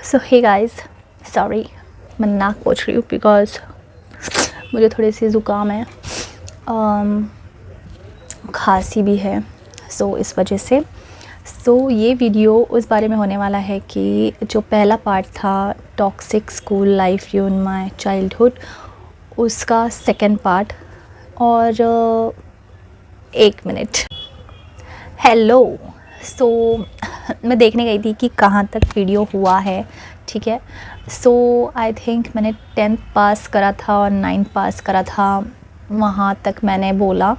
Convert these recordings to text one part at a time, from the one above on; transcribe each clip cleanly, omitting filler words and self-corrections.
सो hey guys, sorry मैं नाक पोंछ रही हूँ बिकॉज मुझे थोड़ी सी ज़ुकाम है, खांसी भी है। इस वजह से ये वीडियो उस बारे में होने वाला है कि जो पहला पार्ट था toxic school life during my childhood, उसका सेकंड पार्ट। और एक मिनट, हेलो। मैं देखने गई थी कि कहाँ तक वीडियो हुआ है, ठीक है। आई थिंक मैंने 10th पास करा था और 9th पास करा था, वहाँ तक मैंने बोला।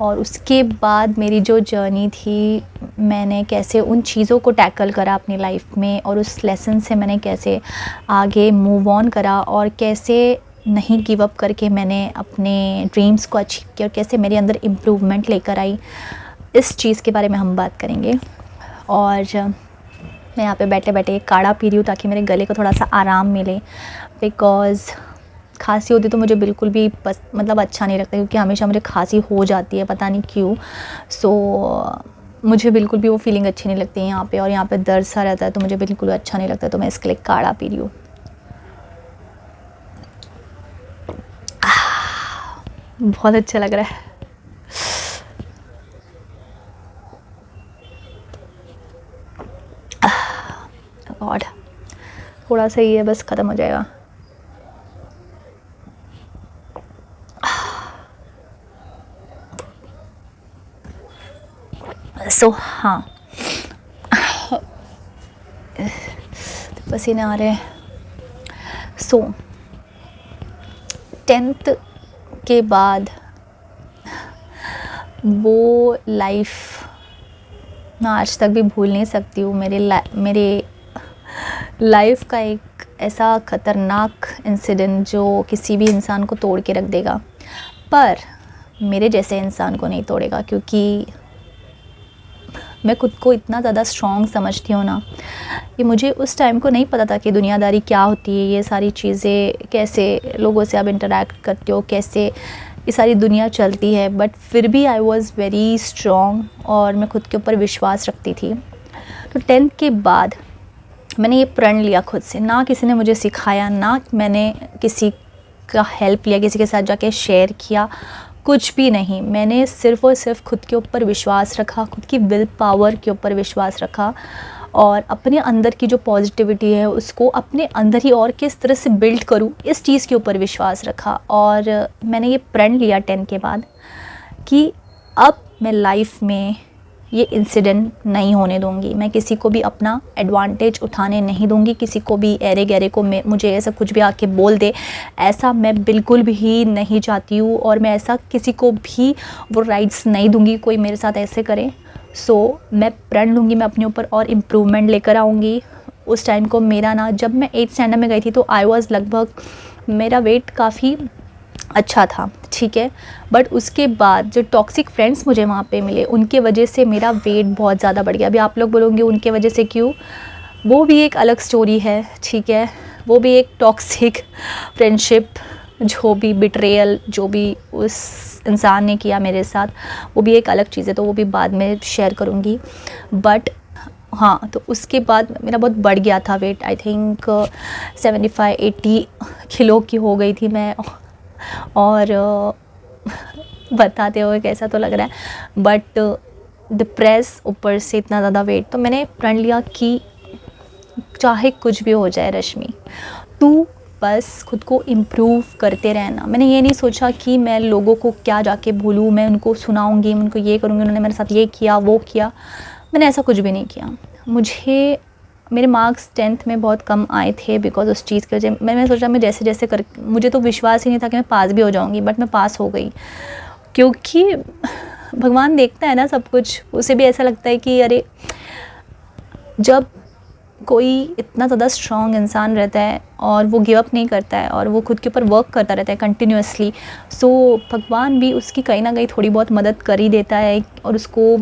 और उसके बाद मेरी जो जर्नी थी, मैंने कैसे उन चीज़ों को टैकल करा अपनी लाइफ में और उस लेसन से मैंने कैसे आगे मूव ऑन करा और कैसे नहीं गिव अप करके मैंने अपने ड्रीम्स को अचीव किया और कैसे मेरे अंदर इम्प्रूवमेंट लेकर आई, इस चीज़ के बारे में हम बात करेंगे। और मैं यहाँ पे बैठे बैठे काढ़ा पी रही हूँ ताकि मेरे गले को थोड़ा सा आराम मिले, बिकॉज़ खांसी होती तो मुझे बिल्कुल भी मतलब अच्छा नहीं लगता, क्योंकि हमेशा मुझे खांसी हो जाती है, पता नहीं क्यों। मुझे बिल्कुल भी वो फीलिंग अच्छी नहीं लगती है यहाँ पे, और यहाँ पे दर्द सा रहता है तो मुझे बिल्कुल अच्छा नहीं लगता, तो मैं इसके लिए काढ़ा पी रही हूँ। बहुत अच्छा लग रहा है। गॉड, थोड़ा सा ही है, बस ख़त्म हो जाएगा। हाँ, पसीने आ रहे हैं। 10th के बाद वो लाइफ मैं आज तक भी भूल नहीं सकती हूँ। मेरे लाइफ का एक ऐसा ख़तरनाक इंसिडेंट जो किसी भी इंसान को तोड़ के रख देगा, पर मेरे जैसे इंसान को नहीं तोड़ेगा, क्योंकि मैं खुद को इतना ज़्यादा स्ट्रॉन्ग समझती हूँ ना, कि मुझे उस टाइम को नहीं पता था कि दुनियादारी क्या होती है, ये सारी चीज़ें कैसे लोगों से आप इंटरेक्ट करते हो, कैसे ये सारी दुनिया चलती है। बट फिर भी आई वॉज़ वेरी स्ट्रॉन्ग और मैं खुद के ऊपर विश्वास रखती थी। तो 10th के बाद मैंने ये प्रण लिया खुद से, ना किसी ने मुझे सिखाया, ना मैंने किसी का हेल्प लिया, किसी के साथ जाके शेयर किया, कुछ भी नहीं। मैंने सिर्फ़ और सिर्फ खुद के ऊपर विश्वास रखा, खुद की विल पावर के ऊपर विश्वास रखा, और अपने अंदर की जो पॉजिटिविटी है उसको अपने अंदर ही और किस तरह से बिल्ड करूँ, इस चीज़ के ऊपर विश्वास रखा। और मैंने ये प्रण लिया 10 के बाद कि अब मैं लाइफ में ये इंसिडेंट नहीं होने दूंगी, मैं किसी को भी अपना एडवांटेज उठाने नहीं दूंगी, किसी को भी एरे गहरे को मुझे ऐसा कुछ भी आके बोल दे, ऐसा मैं बिल्कुल भी नहीं चाहती हूँ। और मैं ऐसा किसी को भी वो राइट्स नहीं दूंगी कोई मेरे साथ ऐसे करे। मैं प्रण लूँगी, मैं अपने ऊपर और इम्प्रूवमेंट लेकर आऊँगी। उस टाइम को मेरा ना, जब मैं 8th स्टैंडर्ड में गई थी तो आई वॉज़ लगभग, मेरा वेट काफ़ी अच्छा था, ठीक है। बट उसके बाद जो टॉक्सिक फ्रेंड्स मुझे वहाँ पे मिले, उनके वजह से मेरा वेट बहुत ज़्यादा बढ़ गया। अभी आप लोग बोलोगे उनके वजह से क्यों, वो भी एक अलग स्टोरी है, ठीक है। वो भी एक टॉक्सिक फ्रेंडशिप, जो भी बिट्रेयल जो भी उस इंसान ने किया मेरे साथ, वो भी एक अलग चीज़ है, तो वो भी बाद में शेयर करूँगी। बट हाँ, तो उसके बाद मेरा बहुत बढ़ गया था वेट, आई थिंक 75-80 किलो की हो गई थी मैं। और बताते हुए कैसा तो लग रहा है, बट डिप्रेस, ऊपर से इतना ज़्यादा वेट। तो मैंने प्रण लिया कि चाहे कुछ भी हो जाए रश्मि, तू बस खुद को इम्प्रूव करते रहना। मैंने ये नहीं सोचा कि मैं लोगों को क्या जाके भूलूँ, मैं उनको सुनाऊँगी, मैं उनको ये करूँगी, उन्होंने मेरे साथ ये किया वो किया। मैंने ऐसा कुछ भी नहीं किया। मेरे मार्क्स 10th में बहुत कम आए थे बिकॉज उस चीज़ की वजह। मैंने सोचा मैं जैसे जैसे कर, मुझे तो विश्वास ही नहीं था कि मैं पास भी हो जाऊंगी, बट मैं पास हो गई। क्योंकि भगवान देखता है ना सब कुछ, उसे भी ऐसा लगता है कि अरे, जब कोई इतना ज़्यादा स्ट्रॉन्ग इंसान रहता है और वो गिव अप नहीं करता है और वो खुद के ऊपर वर्क करता रहता है कंटिन्यूसली, भगवान भी उसकी कहीं ना कहीं थोड़ी बहुत मदद कर ही देता है और उसको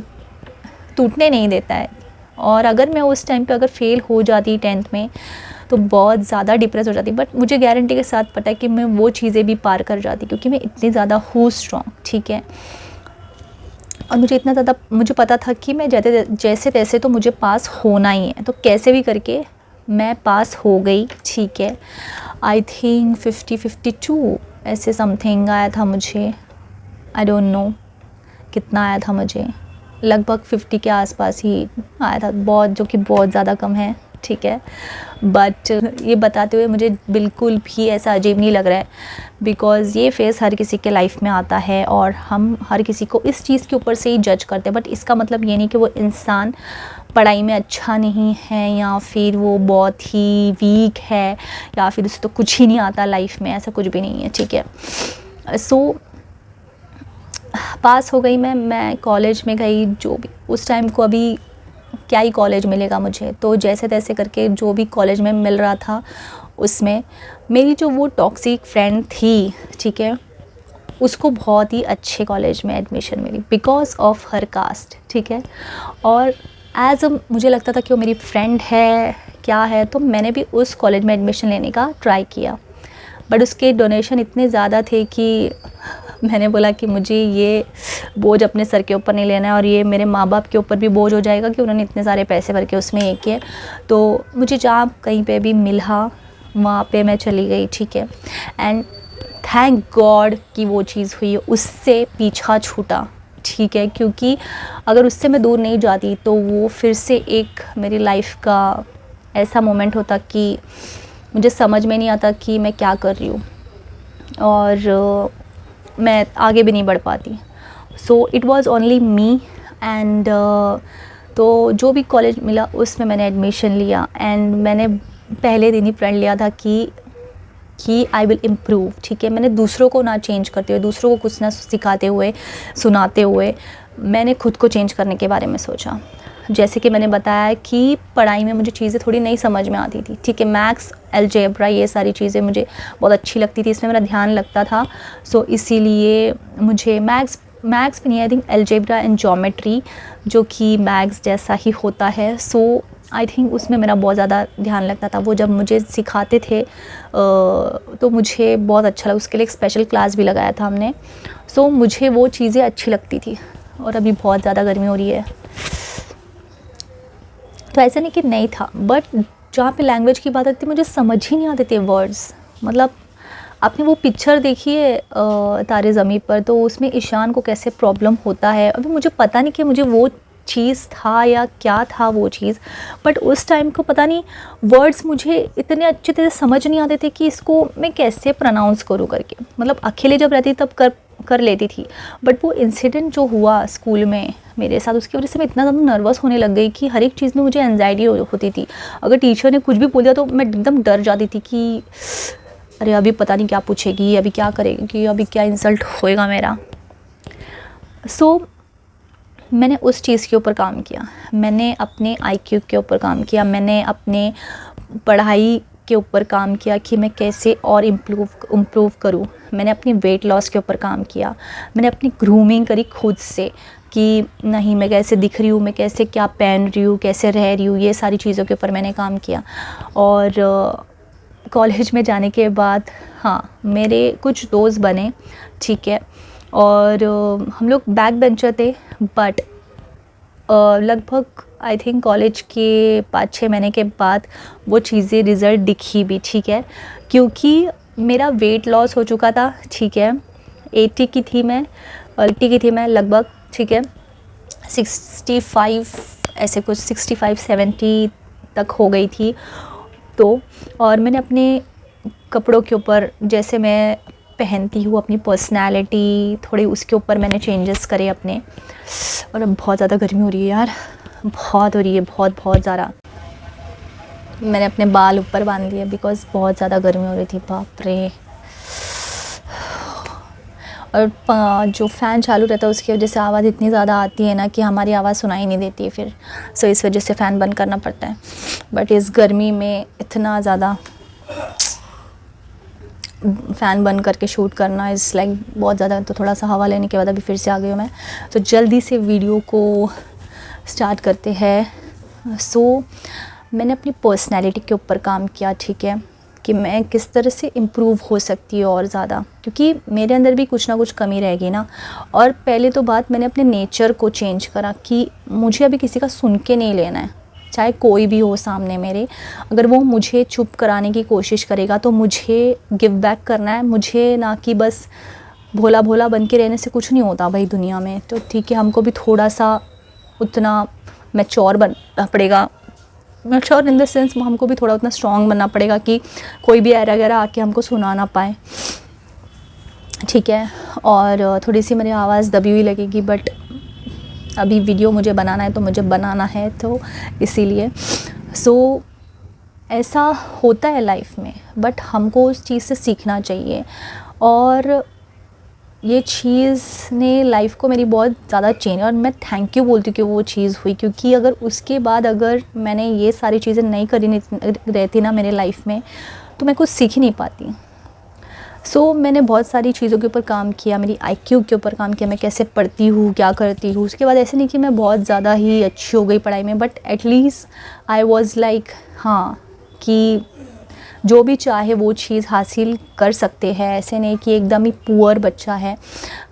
टूटने नहीं देता है। और अगर मैं उस टाइम पे अगर फेल हो जाती 10th में तो बहुत ज़्यादा डिप्रेस हो जाती, बट मुझे गारंटी के साथ पता है कि मैं वो चीज़ें भी पार कर जाती, क्योंकि मैं इतनी ज़्यादा हूँ स्ट्रॉन्ग, ठीक है। और मुझे इतना ज़्यादा पता था कि मैं जैसे तैसे तो मुझे पास होना ही है, तो कैसे भी करके मैं पास हो गई, ठीक है। आई थिंक 52 ऐसे समथिंग आया था मुझे, आई डोंट नो कितना आया था मुझे, लगभग 50 के आसपास ही आया था, बहुत, जो कि बहुत ज़्यादा कम है, ठीक है। बट ये बताते हुए मुझे बिल्कुल भी ऐसा अजीब नहीं लग रहा है, बिकॉज़ ये फेज़ हर किसी के लाइफ में आता है और हम हर किसी को इस चीज़ के ऊपर से ही जज करते हैं। बट इसका मतलब ये नहीं कि वो इंसान पढ़ाई में अच्छा नहीं है या फिर वो बहुत ही वीक है या फिर उसे तो कुछ ही नहीं आता लाइफ में, ऐसा कुछ भी नहीं है, ठीक है। सो पास हो गई मैं कॉलेज में गई, जो भी उस टाइम को, अभी क्या ही कॉलेज मिलेगा मुझे, तो जैसे तैसे करके जो भी कॉलेज में मिल रहा था उसमें मेरी जो वो टॉक्सिक फ्रेंड थी, ठीक है, उसको बहुत ही अच्छे कॉलेज में एडमिशन मिली बिकॉज ऑफ हर कास्ट, ठीक है। और एज मुझे लगता था कि वो मेरी फ्रेंड है, क्या है, तो मैंने भी उस कॉलेज में एडमिशन लेने का ट्राई किया। बट उसके डोनेशन इतने ज़्यादा थे कि मैंने बोला कि मुझे ये बोझ अपने सर के ऊपर नहीं लेना है और ये मेरे माँ बाप के ऊपर भी बोझ हो जाएगा कि उन्होंने इतने सारे पैसे भर के उसमें ये किए। तो मुझे जहाँ कहीं पे भी मिला वहाँ पे मैं चली गई, ठीक है। एंड थैंक गॉड कि वो चीज़ हुई, उससे पीछा छूटा, ठीक है, क्योंकि अगर उससे मैं दूर नहीं जाती तो वो फिर से एक मेरी लाइफ का ऐसा मोमेंट होता कि मुझे समझ में नहीं आता कि मैं क्या कर रही हूँ और मैं आगे भी नहीं बढ़ पाती। So it was only me and तो जो भी कॉलेज मिला उसमें मैंने एडमिशन लिया एंड मैंने पहले दिन ही प्रण लिया था कि आई विल इम्प्रूव, ठीक है। मैंने दूसरों को ना चेंज करते हुए, दूसरों को कुछ ना सिखाते हुए, सुनाते हुए, मैंने खुद को चेंज करने के बारे में सोचा। जैसे कि मैंने बताया कि पढ़ाई में मुझे चीज़ें थोड़ी नहीं समझ में आती थी, ठीक है। मैथ्स, अलजेब्रा, ये सारी चीज़ें मुझे बहुत अच्छी लगती थी, इसमें मेरा ध्यान लगता था। सो इसीलिए मुझे मैथ्स भी नहीं, I think algebra and geometry, जो कि मैथ्स जैसा ही होता है, सो आई थिंक उसमें मेरा बहुत ज़्यादा ध्यान लगता था। वो जब मुझे सिखाते थे तो मुझे बहुत अच्छा लगा, उसके लिए एक स्पेशल क्लास भी लगाया था हमने। सो मुझे वो चीज़ें अच्छी लगती थी। और अभी बहुत ज़्यादा गर्मी हो रही है, तो ऐसा नहीं कि नहीं था, बट जहाँ पे लैंग्वेज की बात आती थी मुझे समझ ही नहीं आते थे वर्ड्स। मतलब आपने वो पिक्चर देखी है तारे ज़मीं पर, तो उसमें ईशान को कैसे प्रॉब्लम होता है। अभी मुझे पता नहीं कि मुझे वो चीज़ था या क्या था वो चीज़, बट उस टाइम को पता नहीं वर्ड्स मुझे इतने अच्छे तरह समझ नहीं आते थे कि इसको मैं कैसे प्रोनाउंस करूँ करके। मतलब अकेले जब रहती तब कर लेती थी, बट वो इंसिडेंट जो हुआ स्कूल में मेरे साथ, उसकी वजह से मैं इतना ज़्यादा नर्वस होने लग गई कि हर एक चीज़ में मुझे एंजाइटी होती थी। अगर टीचर ने कुछ भी बोल दिया तो मैं एकदम डर जाती थी कि अरे अभी पता नहीं क्या पूछेगी, अभी क्या करेगी, अभी क्या इंसल्ट होएगा मेरा। सो मैंने उस चीज़ के ऊपर काम किया, मैंने अपने आईक्यू के ऊपर काम किया, मैंने अपने पढ़ाई के ऊपर काम किया कि मैं कैसे और इम्प्रूव करूँ। मैंने अपनी वेट लॉस के ऊपर काम किया, मैंने अपनी ग्रूमिंग करी खुद से कि नहीं मैं कैसे दिख रही हूँ, मैं कैसे क्या पहन रही हूँ, कैसे रह रही हूँ, ये सारी चीज़ों के ऊपर मैंने काम किया। और कॉलेज में जाने के बाद हाँ मेरे कुछ दोस्त बने, ठीक है, और हम लोग बैक बेंचर थे, बट लगभग आई थिंक कॉलेज के 5-6 महीने के बाद वो चीज़ें रिज़ल्ट दिखी भी, ठीक है, क्योंकि मेरा वेट लॉस हो चुका था, ठीक है। 80 की थी मैं लगभग, ठीक है, 65 ऐसे कुछ 65-70 तक हो गई थी। तो और मैंने अपने कपड़ों के ऊपर, जैसे मैं पहनती हूँ, अपनी पर्सनैलिटी थोड़ी उसके ऊपर मैंने चेंजेस करे अपने। और अब बहुत ज़्यादा गर्मी हो रही है यार, बहुत हो रही है, बहुत ज़्यादा। मैंने अपने बाल ऊपर बांध लिए बिकॉज़ बहुत ज़्यादा गर्मी हो रही थी, बाप रे। और जो फ़ैन चालू रहता है उसकी वजह से आवाज़ इतनी ज़्यादा आती है ना कि हमारी आवाज़ सुनाई नहीं देती है फिर, सो इस वजह से फ़ैन बंद करना पड़ता है। बट इस गर्मी में इतना ज़्यादा फ़ैन बंद करके शूट करना इज़ लाइक बहुत ज़्यादा। तो थोड़ा सा हवा लेने के बाद अभी फिर से आ गई हूँ मैं, तो जल्दी से वीडियो को स्टार्ट करते हैं। सो मैंने अपनी पर्सनैलिटी के ऊपर काम किया, ठीक है, कि मैं किस तरह से इम्प्रूव हो सकती है और ज़्यादा, क्योंकि मेरे अंदर भी कुछ ना कुछ कमी रहेगी ना। और पहले तो बात मैंने अपने नेचर को चेंज करा कि मुझे अभी किसी का सुन के नहीं लेना है, चाहे कोई भी हो सामने मेरे, अगर वो मुझे चुप कराने की कोशिश करेगा तो मुझे गिव बैक करना है, मुझे ना कि बस भोला भोला बन के रहने से कुछ नहीं होता भाई दुनिया में। तो ठीक है, हमको भी थोड़ा सा उतना मैच्योर बनना पड़ेगा, मैच्योर इन द सेंस हमको भी थोड़ा उतना स्ट्रॉन्ग बनना पड़ेगा कि कोई भी ऐरा गैरा आके हमको सुना ना पाए, ठीक है। और थोड़ी सी मेरी आवाज़ दबी हुई लगेगी, बट अभी वीडियो मुझे बनाना है तो मुझे बनाना है, तो इसीलिए ऐसा होता है लाइफ में, बट हमको उस चीज़ से सीखना चाहिए। और ये चीज़ ने लाइफ को मेरी बहुत ज़्यादा चेंज, और मैं थैंक यू बोलती हूँ कि वो चीज़ हुई, क्योंकि अगर उसके बाद अगर मैंने ये सारी चीज़ें नहीं करी रहती ना मेरे लाइफ में, तो मैं कुछ सीख ही नहीं पाती। मैंने बहुत सारी चीज़ों के ऊपर काम किया, मेरी आईक्यू के ऊपर काम किया, मैं कैसे पढ़ती हूँ, क्या करती हूँ। उसके बाद ऐसे नहीं कि मैं बहुत ज़्यादा ही अच्छी हो गई पढ़ाई में, but at least I was like हाँ, कि जो भी चाहे वो चीज़ हासिल कर सकते हैं। ऐसे नहीं कि एकदम ही पुअर बच्चा है।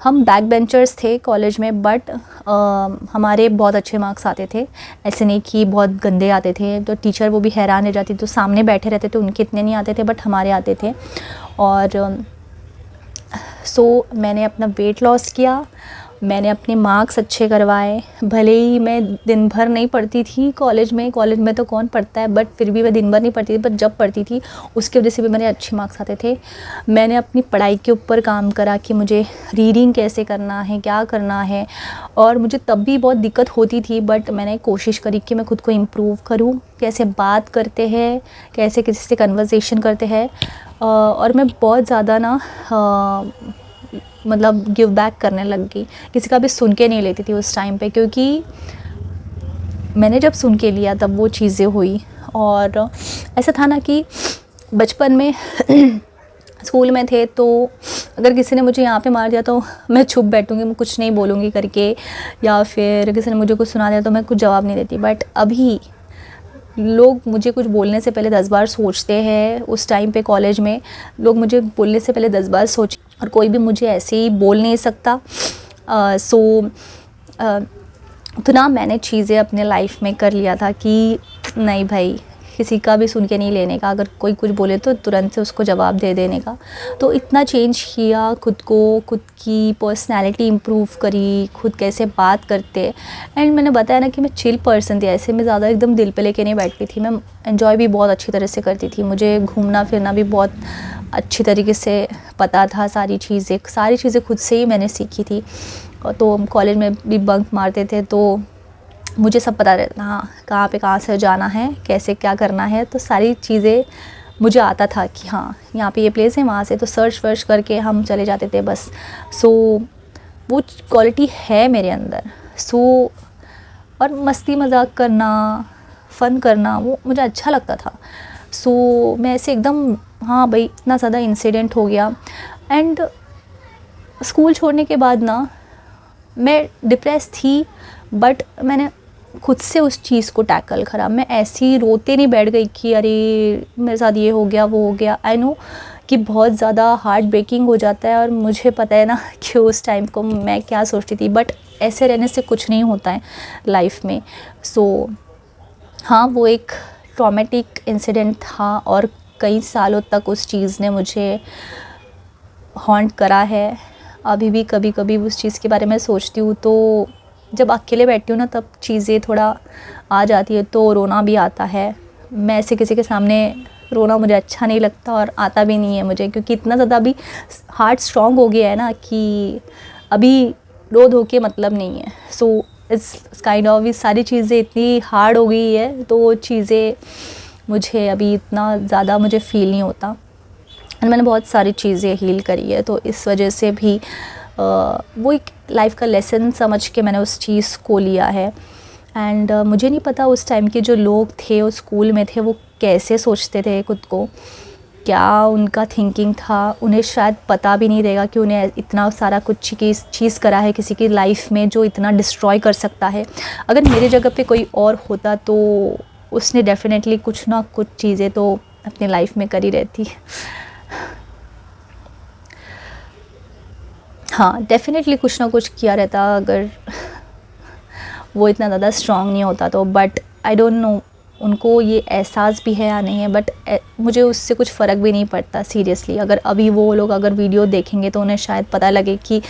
हम बैक बेंचर्स थे कॉलेज में, बट हमारे बहुत अच्छे मार्क्स आते थे। ऐसे नहीं कि बहुत गंदे आते थे, तो टीचर वो भी हैरान हो जाती, तो सामने बैठे रहते थे उनके इतने नहीं आते थे, बट हमारे आते थे। और मैंने अपना वेट लॉस किया, मैंने अपने मार्क्स अच्छे करवाए। भले ही मैं दिन भर नहीं पढ़ती थी कॉलेज में तो कौन पढ़ता है, बट फिर भी मैं दिन भर नहीं पढ़ती थी, बट जब पढ़ती थी उसकी वजह से भी मेरे अच्छे मार्क्स आते थे। मैंने अपनी पढ़ाई के ऊपर काम करा कि मुझे रीडिंग कैसे करना है, क्या करना है, और मुझे तब भी बहुत दिक्कत होती थी, बट मैंने कोशिश करी कि मैं खुद को इम्प्रूव करूँ, कैसे बात करते हैं, कैसे किसी से कन्वर्सेशन करते हैं। और मैं बहुत ज़्यादा ना मतलब गिव बैक करने लग गई, किसी का भी सुन के नहीं लेती थी उस टाइम पे, क्योंकि मैंने जब सुन के लिया तब वो चीज़ें हुई। और ऐसा था ना कि बचपन में स्कूल में थे, तो अगर किसी ने मुझे यहाँ पे मार दिया तो मैं चुप बैठूँगी, मैं कुछ नहीं बोलूँगी करके, या फिर किसी ने मुझे कुछ सुना दिया तो मैं कुछ जवाब नहीं देती। बट अभी लोग मुझे कुछ बोलने से पहले 10 बार सोचते हैं। उस टाइम पे कॉलेज में लोग मुझे बोलने से पहले 10 बार सोच, और कोई भी मुझे ऐसे ही बोल नहीं सकता। तो ना मैंने चीज़ें अपने लाइफ में कर लिया था कि नहीं भाई, किसी का भी सुन के नहीं लेने का, अगर कोई कुछ बोले तो तुरंत से उसको जवाब दे देने का। तो इतना चेंज किया खुद को, खुद की पर्सनैलिटी इम्प्रूव करी, खुद कैसे बात करते। एंड मैंने बताया ना कि मैं चिल पर्सन थी, ऐसे में ज़्यादा एकदम दिल पे लेके नहीं बैठती थी। मैं एन्जॉय भी बहुत अच्छी तरह से करती थी, मुझे घूमना फिरना भी बहुत अच्छी तरीके से पता था। सारी चीज़ें खुद से ही मैंने सीखी थी। तो हम कॉलेज में भी बंक मारते थे, तो मुझे सब पता रहता, हाँ कहाँ पे कहाँ से जाना है, कैसे क्या करना है। तो सारी चीज़ें मुझे आता था कि हाँ यहाँ पे ये प्लेस है, वहाँ से तो सर्च वर्च करके हम चले जाते थे बस। वो क्वालिटी है मेरे अंदर। और मस्ती मजाक करना, फ़न करना, वो मुझे अच्छा लगता था। मैं ऐसे एकदम हाँ भाई, इतना ज़्यादा इंसिडेंट हो गया। एंड स्कूल छोड़ने के बाद ना मैं डिप्रेस थी, बट मैंने खुद से उस चीज़ को टैकल करा। मैं ऐसे ही रोते नहीं बैठ गई कि अरे मेरे साथ ये हो गया वो हो गया। आई नो कि बहुत ज़्यादा हार्ट ब्रेकिंग हो जाता है, और मुझे पता है ना कि उस टाइम को मैं क्या सोचती थी, बट ऐसे रहने से कुछ नहीं होता है लाइफ में। हाँ, वो एक ट्रॉमेटिक इंसिडेंट था, और कई सालों तक उस चीज़ ने मुझे हॉन्ट करा है। अभी भी कभी कभी उस चीज़ के बारे में सोचती हूँ, तो जब अकेले बैठती हूँ ना तब चीज़ें थोड़ा आ जाती है, तो रोना भी आता है। मैं ऐसे किसी के सामने रोना मुझे अच्छा नहीं लगता, और आता भी नहीं है मुझे, क्योंकि इतना ज़्यादा अभी हार्ट स्ट्रॉन्ग हो गया है ना कि अभी रो धो के मतलब नहीं है। इट्स काइंड ऑफ ये सारी चीज़ें इतनी हार्ड हो गई है, तो वो चीज़ें मुझे अभी इतना ज़्यादा मुझे फ़ील नहीं होता। एंड मैंने बहुत सारी चीज़ें हील करी है, तो इस वजह से भी वो एक लाइफ का लेसन समझ के मैंने उस चीज़ को लिया है। एंड मुझे नहीं पता उस टाइम के जो लोग थे उस स्कूल में थे वो कैसे सोचते थे खुद को, क्या उनका थिंकिंग था। उन्हें शायद पता भी नहीं रहेगा कि उन्हें इतना सारा कुछ चीज़ करा है किसी की लाइफ में जो इतना डिस्ट्रॉय कर सकता है। अगर मेरी जगह पे कोई और होता तो उसने डेफिनेटली कुछ ना कुछ चीज़ें तो अपनी लाइफ में करी रहती। हाँ, डेफिनेटली कुछ ना कुछ किया रहता अगर वो इतना ज़्यादा स्ट्रॉन्ग नहीं होता तो। बट आई डोंट नो उनको ये एहसास भी है या नहीं है, बट मुझे उससे कुछ फ़र्क भी नहीं पड़ता सीरियसली। अगर अभी वो लोग अगर वीडियो देखेंगे तो उन्हें शायद पता लगे कि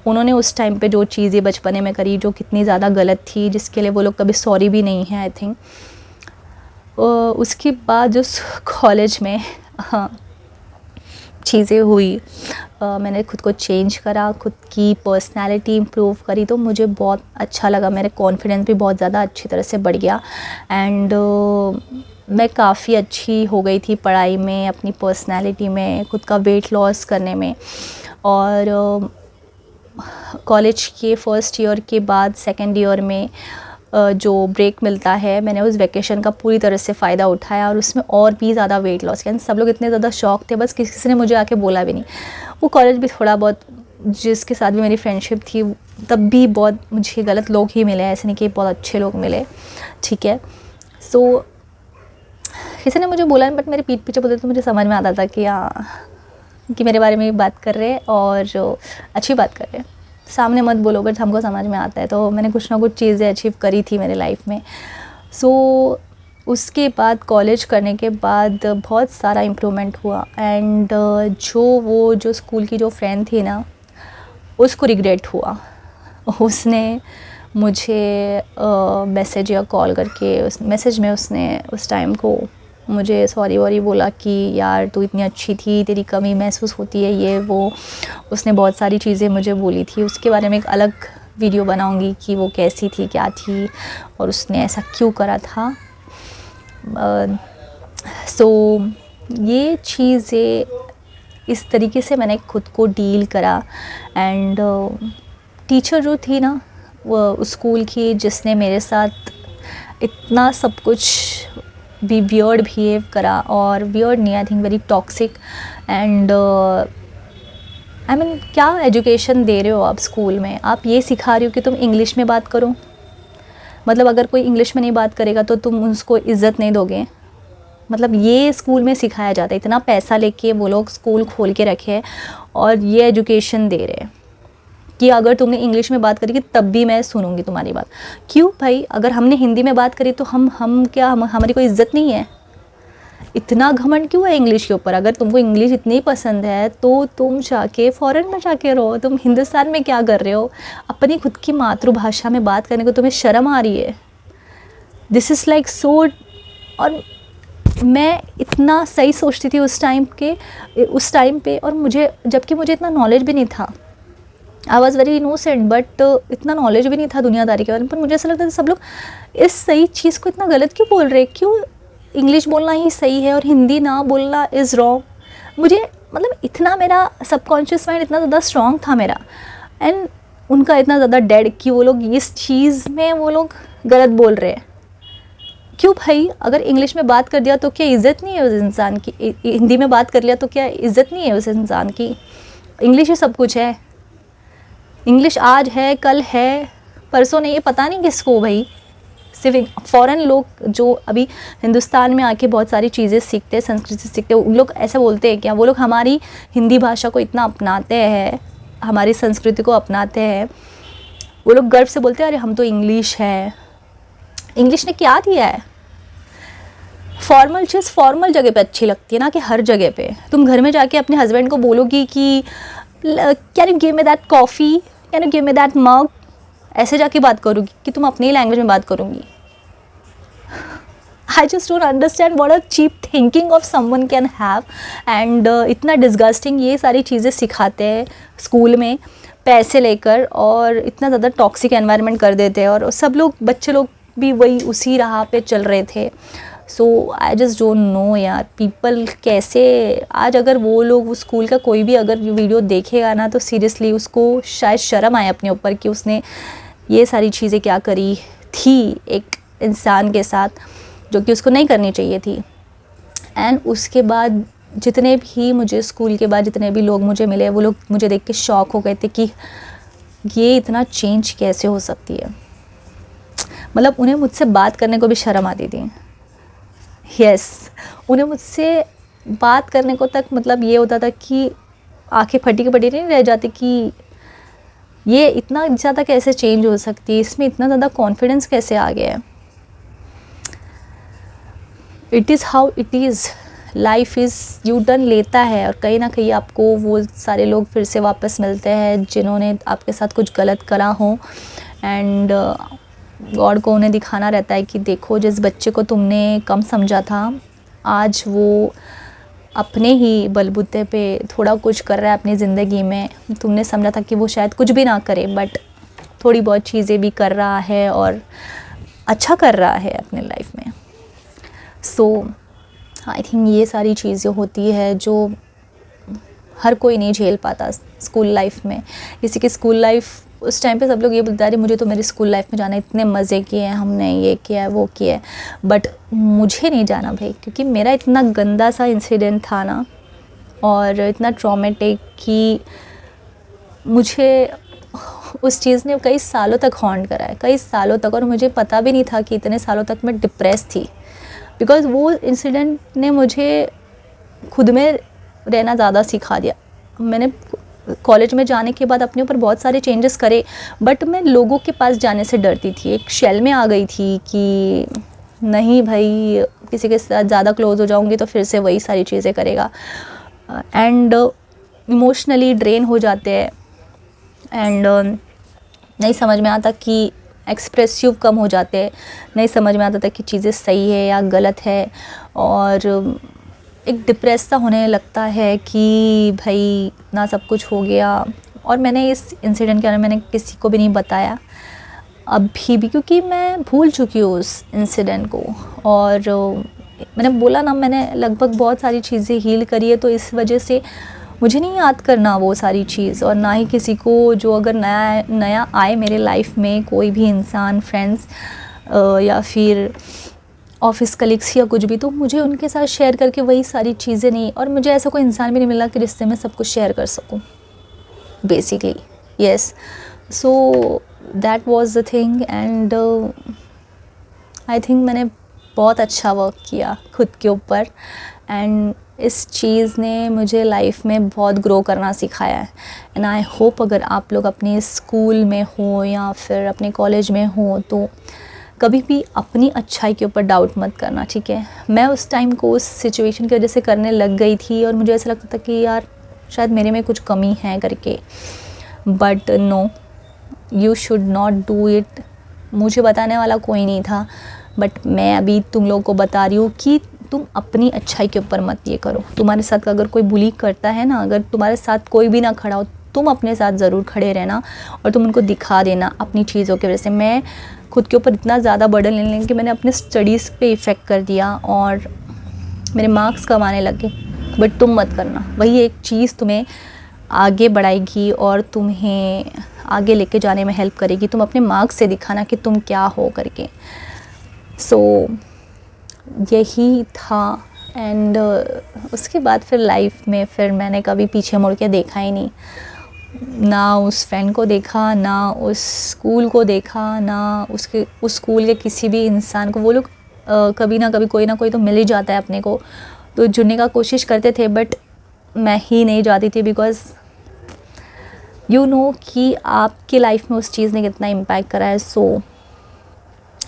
उन्होंने उस टाइम पे जो चीज़ें बचपने में करी जो कितनी ज़्यादा गलत थी, जिसके लिए वो लोग कभी सॉरी भी नहीं है आई थिंक। उसके बाद जो कॉलेज में चीज़ें हुई, मैंने खुद को चेंज करा, खुद की पर्सनालिटी इम्प्रूव करी, तो मुझे बहुत अच्छा लगा। मेरे कॉन्फिडेंस भी बहुत ज़्यादा अच्छी तरह से बढ़ गया एंड मैं काफ़ी अच्छी हो गई थी पढ़ाई में, अपनी पर्सनालिटी में, खुद का वेट लॉस करने में। और कॉलेज के फर्स्ट ईयर के बाद सेकेंड ईयर में जो ब्रेक मिलता है, मैंने उस वैकेशन का पूरी तरह से फ़ायदा उठाया और उसमें और भी ज़्यादा वेट लॉस किया। सब लोग इतने ज़्यादा शौक थे, बस किसी ने मुझे आके बोला भी नहीं। वो कॉलेज भी थोड़ा बहुत, जिसके साथ भी मेरी फ्रेंडशिप थी, तब भी बहुत मुझे गलत लोग ही मिले, ऐसे नहीं कि बहुत अच्छे लोग मिले, ठीक है। सो किसी ने मुझे बोला, बट मेरे पीठ पीछे बोलते तो मुझे समझ में आता था कि हाँ, कि मेरे बारे में बात कर रहे हैं और जो अच्छी बात कर रहे हैं, सामने मत बोलो बट हमको समझ में आता है। तो मैंने कुछ ना कुछ चीज़ें अचीव करी थी मेरे लाइफ में। सो उसके बाद कॉलेज करने के बाद बहुत सारा इम्प्रूवमेंट हुआ एंड जो स्कूल की जो फ्रेंड थी ना, उसको रिग्रेट हुआ। उसने मुझे मैसेज या कॉल करके, उस मैसेज में उसने उस टाइम को मुझे सॉरी वॉरी बोला कि यार तू इतनी अच्छी थी, तेरी कमी महसूस होती है, ये वो। उसने बहुत सारी चीज़ें मुझे बोली थी। उसके बारे में एक अलग वीडियो बनाऊंगी कि वो कैसी थी, क्या थी और उसने ऐसा क्यों करा था। सो ये चीज़ें इस तरीके से मैंने खुद को डील करा। एंड टीचर जो थी ना वो स्कूल की, जिसने मेरे साथ इतना सब कुछ भी वियर्ड बिहेव करा, और वियर्ड नहीं, I think very toxic and I mean क्या एजुकेशन दे रहे हो आप स्कूल में? आप ये सिखा रहे हो कि तुम इंग्लिश में बात करो, मतलब अगर कोई इंग्लिश में नहीं बात करेगा तो तुम उसको इज़्ज़त नहीं दोगे। मतलब ये स्कूल में सिखाया जाता है, इतना पैसा लेके वो लोग स्कूल खोल के रखे और ये एजुकेशन दे रहे हैं कि अगर तुमने इंग्लिश में बात करी तब भी मैं सुनूंगी तुम्हारी बात। क्यों भाई? अगर हमने हिंदी में बात करी तो हमारी कोई इज्जत नहीं है? इतना घमंड क्यों है इंग्लिश के ऊपर? अगर तुमको इंग्लिश इतनी पसंद है तो तुम जाके फ़ॉरेन में जाके रहो। तुम हिंदुस्तान में क्या कर रहे हो? अपनी खुद की मातृभाषा में बात करने को तुम्हें शर्म आ रही है? This is like so. और मैं इतना सही सोचती थी उस टाइम पे, और जबकि मुझे इतना नॉलेज भी नहीं था। I was very innocent, but इतना नॉलेज भी नहीं था दुनियादारी के बारे में। पर मुझे ऐसा लगता था सब लोग इस सही चीज़ को इतना गलत क्यों बोल रहे हैं? क्यों इंग्लिश बोलना ही सही है और हिंदी ना बोलना इज़ रॉन्ग? मुझे मतलब इतना मेरा सबकॉन्शियस माइंड इतना ज़्यादा स्ट्रॉन्ग था मेरा, एंड उनका इतना ज़्यादा डेड कि वो लोग इस चीज़ में वो लोग गलत बोल रहे हैं। क्यों भाई? अगर इंग्लिश में बात कर दिया तो क्या इज़्ज़त नहीं है उस इंसान की? हिंदी में बात कर लिया तो क्या इज़्ज़त नहीं है उस इंसान की? इंग्लिश ही सब कुछ है। इंग्लिश आज है, कल है, परसों नहीं है, पता नहीं किसको भाई। सिर्फ फ़ॉरेन लोग जो अभी हिंदुस्तान में आके बहुत सारी चीज़ें सीखते हैं, संस्कृति सीखते हैं, उन लोग ऐसा बोलते हैं क्या? वो लोग हमारी हिंदी भाषा को इतना अपनाते हैं, हमारी संस्कृति को अपनाते हैं। वो लोग गर्व से बोलते हैं अरे हम तो इंग्लिश है। इंग्लिश ने क्या दिया है? फॉर्मल चीज़ फॉर्मल जगह पे अच्छी लगती है ना कि हर जगह पे। तुम घर में जाके अपने हस्बैंड को बोलोगी कि can you give me that coffee, can you give me that mug, ऐसे जाके बात करोगी कि तुम अपनी लैंग्वेज में बात करूँगी? I just don't understand what a cheap thinking of someone can have. And इतना डिस्गस्टिंग ये सारी चीज़ें सिखाते हैं स्कूल में पैसे लेकर, और इतना ज़्यादा टॉक्सिक एनवायरनमेंट कर देते हैं, और सब लोग, बच्चे लोग भी वही उसी राह पे चल रहे थे। So I just don't know यार, पीपल कैसे आज, अगर वो लोग उस स्कूल का कोई भी अगर वीडियो देखेगा ना तो सीरियसली उसको शायद शर्म आए अपने ऊपर कि उसने ये सारी चीज़ें क्या करी थी एक इंसान के साथ, जो कि उसको नहीं करनी चाहिए थी। एंड उसके बाद जितने भी मुझे स्कूल के बाद जितने भी लोग मुझे मिले, वो लोग मुझे देख के शॉक हो गए थे कि ये इतना चेंज कैसे हो सकती है। मतलब उन्हें मुझसे बात करने को भी शर्म आती थी। यस, उन्हें मुझसे बात करने को तक मतलब ये होता था कि आंखें फटी की फटी नहीं रह जाती कि ये इतना ज़्यादा कैसे चेंज हो सकती है, इसमें इतना ज़्यादा कॉन्फिडेंस कैसे आ गया है। It is how it is, life is U turn लेता है, और कहीं ना कहीं आपको वो सारे लोग फिर से वापस मिलते हैं जिन्होंने आपके साथ कुछ गलत करा हो, एंड गॉड को उन्हें दिखाना रहता है कि देखो जिस बच्चे को तुमने कम समझा था, आज वो अपने ही बलबूते पे थोड़ा कुछ कर रहा है अपनी ज़िंदगी में। तुमने समझा था कि वो शायद कुछ भी ना करे, बट थोड़ी बहुत चीज़ें भी कर रहा है और अच्छा कर रहा है अपने लाइफ में। सो आई थिंक ये सारी चीज़ें होती है जो हर कोई नहीं झेल पाता स्कूल लाइफ में। किसी की स्कूल लाइफ उस टाइम पे सब लोग ये बोलते हैं मुझे तो मेरी स्कूल लाइफ में जाना, इतने मज़े किए हैं हमने, ये किया है वो किया है, बट मुझे नहीं जाना भाई, क्योंकि मेरा इतना गंदा सा इंसिडेंट था ना, और इतना ट्रॉमेटिक कि मुझे उस चीज़ ने कई सालों तक हॉन्ट करा है, कई सालों तक, और मुझे पता भी नहीं था कि इतने सालों तक मैं डिप्रेस थी, बिकॉज़ वो इंसिडेंट ने मुझे खुद में रहना ज़्यादा सिखा दिया। मैंने कॉलेज में जाने के बाद अपने ऊपर बहुत सारे चेंजेस करे, बट मैं लोगों के पास जाने से डरती थी, एक शेल में आ गई थी कि नहीं भाई किसी के साथ ज़्यादा क्लोज़ हो जाऊंगी तो फिर से वही सारी चीज़ें करेगा, एंड इमोशनली ड्रेन हो जाते हैं, एंड नहीं समझ में आता कि एक्सप्रेसिव कम हो जाते हैं, नहीं समझ में आता था कि चीज़ें सही है या गलत है, और एक डिप्रेस सा होने लगता है कि भाई इतना सब कुछ हो गया। और मैंने इस इंसिडेंट के बारे में मैंने किसी को भी नहीं बताया अभी भी, क्योंकि मैं भूल चुकी हूँ उस इंसिडेंट को, और मैंने बोला ना मैंने लगभग बहुत सारी चीज़ें हील करी है, तो इस वजह से मुझे नहीं याद करना वो सारी चीज़, और ना ही किसी को जो अगर नया आए मेरे लाइफ में, कोई भी इंसान, फ्रेंड्स या फिर ऑफिस कलीग्स या कुछ भी, तो मुझे उनके साथ शेयर करके वही सारी चीज़ें नहीं, और मुझे ऐसा कोई इंसान भी नहीं मिला कि जिससे मैं सब कुछ शेयर कर सकूं basically. Yes, so that was the thing, and I think मैंने बहुत अच्छा वर्क किया खुद के ऊपर, एंड इस चीज़ ने मुझे लाइफ में बहुत ग्रो करना सिखाया है। एंड आई होप अगर आप लोग अपने स्कूल में हो या फिर अपने कॉलेज में हो तो कभी भी अपनी अच्छाई के ऊपर डाउट मत करना, ठीक है। मैं उस टाइम को उस सिचुएशन की वजह से करने लग गई थी, और मुझे ऐसा लगता था कि यार शायद मेरे में कुछ कमी है करके, but no, you should not do it. मुझे बताने वाला कोई नहीं था, बट मैं अभी तुम लोगों को बता रही हूँ कि तुम अपनी अच्छाई के ऊपर मत ये करो। तुम्हारे साथ अगर कोई बुली करता है ना, अगर तुम्हारे साथ कोई भी ना खड़ा हो, तुम अपने साथ ज़रूर खड़े रहना, और तुम उनको दिखा देना अपनी चीज़ों की वजह से। मैं खुद के ऊपर इतना ज़्यादा बर्डन लेने लगी कि मैंने अपने स्टडीज़ पे इफ़ेक्ट कर दिया और मेरे मार्क्स कम आने लगे, बट तुम मत करना। वही एक चीज़ तुम्हें आगे बढ़ाएगी और तुम्हें आगे लेके जाने में हेल्प करेगी। तुम अपने मार्क्स से दिखाना कि तुम क्या हो करके। सो यही था, एंड उसके बाद फिर लाइफ में फिर मैंने कभी पीछे मुड़ के देखा ही नहीं, ना उस फ्रेंड को देखा, ना उस स्कूल को देखा, ना उस स्कूल के किसी भी इंसान को। वो लोग कभी ना कभी कोई ना कोई तो मिल ही जाता है अपने को, तो जुड़ने का कोशिश करते थे, बट मैं ही नहीं जाती थी, बिकॉज़ यू नो कि आपके लाइफ में उस चीज़ ने कितना इम्पैक्ट करा है। सो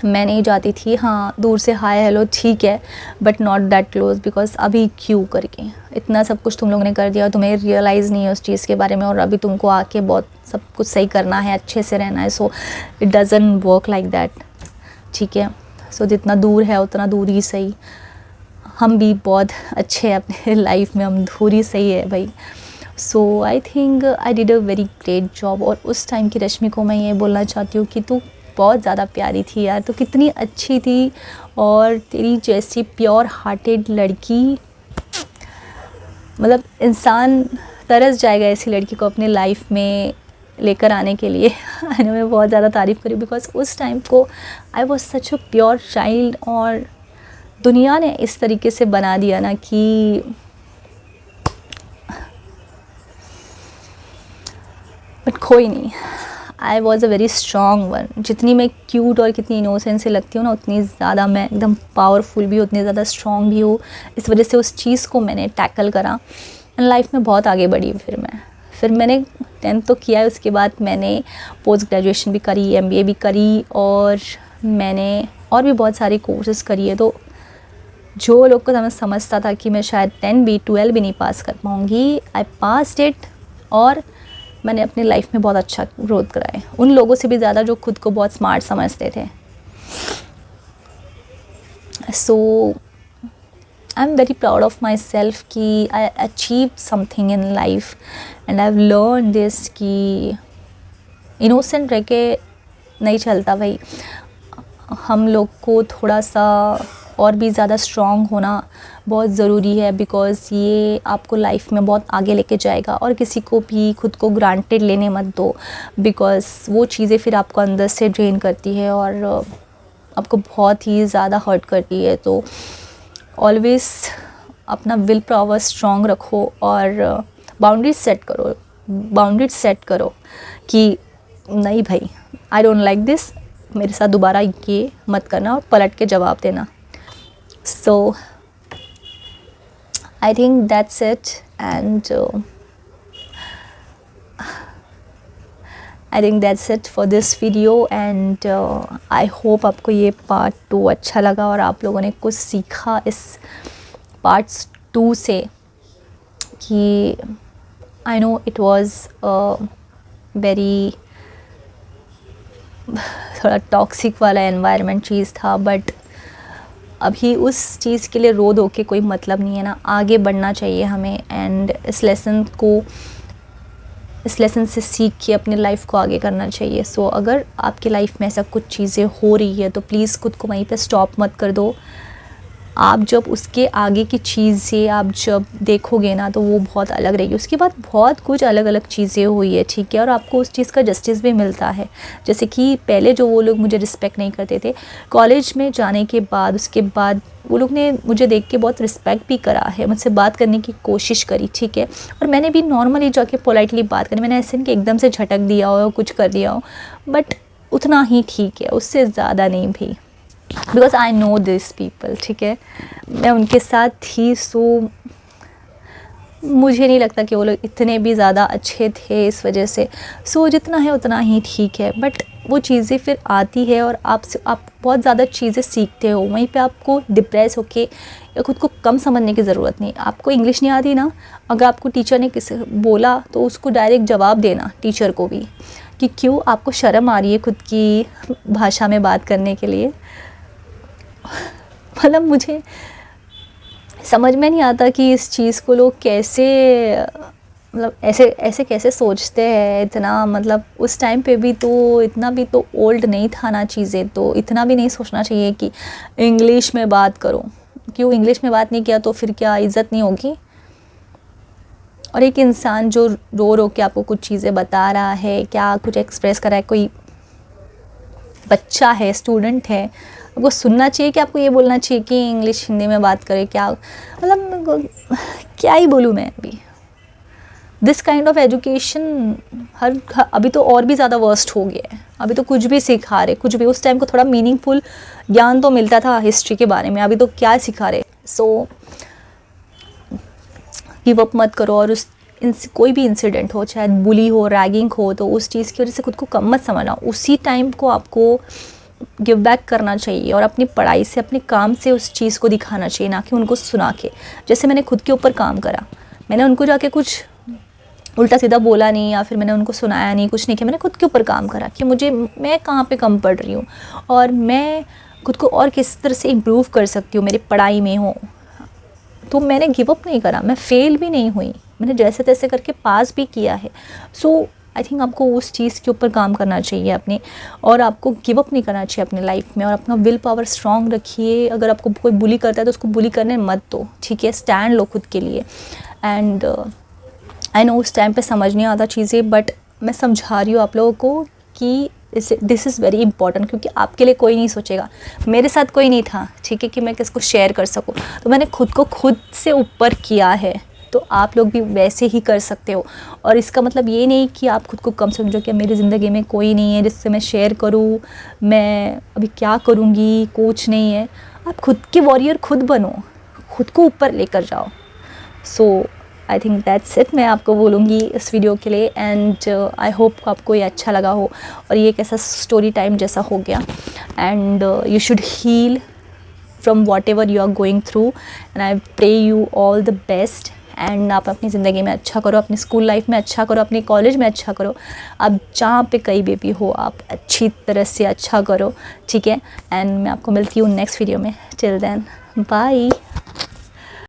मैं नहीं जाती थी। हाँ, दूर से हाय हेलो ठीक है, but not that close, because अभी क्यों करके इतना सब कुछ तुम लोगों ने कर दिया और तुम्हें रियलाइज़ नहीं है उस चीज़ के बारे में, और अभी तुमको आके बहुत सब कुछ सही करना है, अच्छे से रहना है। So it doesn't work like that, ठीक है। सो जितना दूर है उतना दूर ही सही। हम भी बहुत अच्छे हैं अपने लाइफ में, हम दूर ही सही है भाई। So I think I did a very great job. और उस टाइम की रश्मि को मैं ये बोलना चाहती हूँ कि तू बहुत ज़्यादा प्यारी थी यार, तो कितनी अच्छी थी, और तेरी जैसी प्योर हार्टेड लड़की, मतलब इंसान तरस जाएगा ऐसी लड़की को अपने लाइफ में लेकर आने के लिए। मैं बहुत ज़्यादा तारीफ़ करी, बिकॉज उस टाइम को I was such a pure child, और दुनिया ने इस तरीके से बना दिया ना कि बट कोई नहीं, I was a very strong one. जितनी मैं क्यूट और कितनी इनोसेंट से लगती हूँ ना, उतनी ज़्यादा मैं एकदम पावरफुल भी, उतनी ज़्यादा स्ट्रॉन्ग भी हूँ। इस वजह से उस चीज़ को मैंने टैकल करा, एंड लाइफ में बहुत आगे बढ़ी। फिर मैंने 10th तो किया है, उसके बाद मैंने पोस्ट ग्रेजुएशन भी करी, MBA भी करी, और मैंने और भी बहुत सारे कोर्सेज़ करी है। तो जो लोग को समझता था कि मैं शायद 10 भी 12 भी नहीं पास कर पाऊँगी, आई पास्ड इट, और मैंने अपनी लाइफ में बहुत अच्छा ग्रोथ कराए, उन लोगों से भी ज़्यादा जो खुद को बहुत स्मार्ट समझते थे। So I am very proud of my self कि I achieve something in life and I have learn this कि इनोसेंट रह के नहीं चलता भाई, हम लोग को थोड़ा सा और भी ज़्यादा स्ट्रॉन्ग होना बहुत ज़रूरी है, बिकॉज़ ये आपको लाइफ में बहुत आगे लेके जाएगा। और किसी को भी खुद को ग्रांटेड लेने मत दो, बिकॉज़ वो चीज़ें फिर आपको अंदर से ड्रेन करती है और आपको बहुत ही ज़्यादा हर्ट करती है। तो ऑलवेज़ अपना विल पावर स्ट्रॉन्ग रखो और बाउंड्रीज सेट करो कि नहीं भाई, आई डोंट लाइक दिस, मेरे साथ दोबारा ये मत करना, और पलट के जवाब देना। So I think that's it, and I think that's it for this video, and I hope आपको ये पार्ट 2 अच्छा लगा और आप लोगों ने कुछ सीखा इस पार्ट्स 2 से, कि I know it was very थोड़ा टॉक्सिक वाला एनवायरनमेंट चीज़ था, बट अभी उस चीज़ के लिए रो धो के कोई मतलब नहीं है ना, आगे बढ़ना चाहिए हमें, एंड इस लेसन से सीख के अपनी लाइफ को आगे करना चाहिए। सो अगर आपकी लाइफ में ऐसा कुछ चीज़ें हो रही है तो प्लीज़ खुद को वहीं पे स्टॉप मत कर दो। आप जब उसके आगे की चीज़ से आप जब देखोगे ना, तो वो बहुत अलग रहेगी। उसके बाद बहुत कुछ अलग अलग चीज़ें हुई है, ठीक है, और आपको उस चीज़ का जस्टिस भी मिलता है। जैसे कि पहले जो वो लोग मुझे रिस्पेक्ट नहीं करते थे, कॉलेज में जाने के बाद उसके बाद वो लोग ने मुझे देख के बहुत रिस्पेक्ट भी करा है, मुझसे बात करने की कोशिश करी, ठीक है, और मैंने भी नॉर्मली जाके पोलाइटली बात करी। मैंने ऐसे नहीं कि एकदम से झटक दिया हो, कुछ कर दिया हो, बट उतना ही ठीक है, उससे ज़्यादा नहीं भी, because I know this people, ठीक है, मैं उनके साथ थी। सो मुझे नहीं लगता कि वो लोग इतने भी ज़्यादा अच्छे थे इस वजह से। सो जितना है उतना ही ठीक है, बट वो चीज़ें फिर आती है और आप बहुत ज़्यादा चीज़ें सीखते हो, वहीं पे आपको डिप्रेस होके या खुद को कम समझने की ज़रूरत नहीं। आपको इंग्लिश नहीं आती ना, अगर आपको टीचर ने किसी बोला तो उसको डायरेक्ट जवाब देना, टीचर को भी, कि क्यों आपको शर्म आ रही है खुद की भाषा में बात करने के लिए। मतलब मुझे समझ में नहीं आता कि इस चीज़ को लोग कैसे, मतलब ऐसे कैसे सोचते हैं इतना। मतलब उस टाइम पे भी तो इतना भी तो ओल्ड नहीं था ना चीज़ें, तो इतना भी नहीं सोचना चाहिए कि इंग्लिश में बात करो। क्यों इंग्लिश में बात नहीं किया तो फिर क्या इज़्ज़त नहीं होगी? और एक इंसान जो रो रो के आपको कुछ चीज़ें बता रहा है, क्या कुछ एक्सप्रेस कर रहा है, कोई बच्चा है, स्टूडेंट है, आपको सुनना चाहिए कि आपको ये बोलना चाहिए कि इंग्लिश हिंदी में बात करें? क्या मतलब क्या ही बोलूँ मैं अभी। दिस काइंड ऑफ एजुकेशन अभी तो और भी ज़्यादा वर्स्ट हो गया है। अभी तो कुछ भी सिखा रहे, कुछ भी। उस टाइम को थोड़ा मीनिंगफुल ज्ञान तो मिलता था हिस्ट्री के बारे में, अभी तो क्या सिखा रहे। सो गिव अप मत करो, और कोई भी इंसिडेंट हो, चाहे बुली हो, रैगिंग हो, तो उस चीज़ की वजह से खुद को कम मत समझना। उसी टाइम को आपको गिव बैक करना चाहिए और अपनी पढ़ाई से, अपने काम से उस चीज़ को दिखाना चाहिए, ना कि उनको सुना के। जैसे मैंने खुद के ऊपर काम करा, मैंने उनको जाके कुछ उल्टा सीधा बोला नहीं, या फिर मैंने उनको सुनाया नहीं, कुछ नहीं किया। मैंने खुद के ऊपर काम करा कि मैं कहाँ पे कम पढ़ रही हूँ और मैं खुद को और किस तरह से इम्प्रूव कर सकती हूँ मेरी पढ़ाई में हो। तो मैंने गिव अप नहीं करा, मैं फेल भी नहीं हुई, मैंने जैसे तैसे करके पास भी किया है। सो आई थिंक आपको उस चीज़ के ऊपर काम करना चाहिए अपने, और आपको गिव अप नहीं करना चाहिए अपनी लाइफ में, और अपना विल पावर स्ट्रॉन्ग रखिए। अगर आपको कोई बुली करता है तो उसको बुली करने मत दो, ठीक है, स्टैंड लो खुद के लिए। एंड आई नो उस टाइम पे समझ नहीं आता चीज़ें, बट मैं समझा रही हूँ आप लोगों को कि दिस इज़ वेरी इंपॉर्टेंट, क्योंकि आपके लिए कोई नहीं सोचेगा। मेरे साथ कोई नहीं था, ठीक है, कि मैं किसको शेयर कर सकूँ, तो मैंने खुद को खुद से ऊपर किया है। तो आप लोग भी वैसे ही कर सकते हो। और इसका मतलब ये नहीं कि आप खुद को कम समझो कि मेरी ज़िंदगी में कोई नहीं है जिससे मैं शेयर करूँ, मैं अभी क्या करूँगी, कुछ नहीं है। आप खुद के वॉरियर खुद बनो, खुद को ऊपर लेकर जाओ। सो आई थिंक दैट्स इट, मैं आपको बोलूँगी इस वीडियो के लिए। एंड आई होप आपको ये अच्छा लगा हो, और ये एक ऐसा स्टोरी टाइम जैसा हो गया। And you should heal from whatever you are going through, and I pray you all the best. And आप अपनी ज़िंदगी में अच्छा करो, अपनी स्कूल लाइफ में अच्छा करो, अपनी कॉलेज में अच्छा करो, आप जहाँ पे कहीं भी हो आप अच्छी तरह से अच्छा करो, ठीक है। एंड मैं आपको मिलती हूँ नेक्स्ट वीडियो में। Till then bye.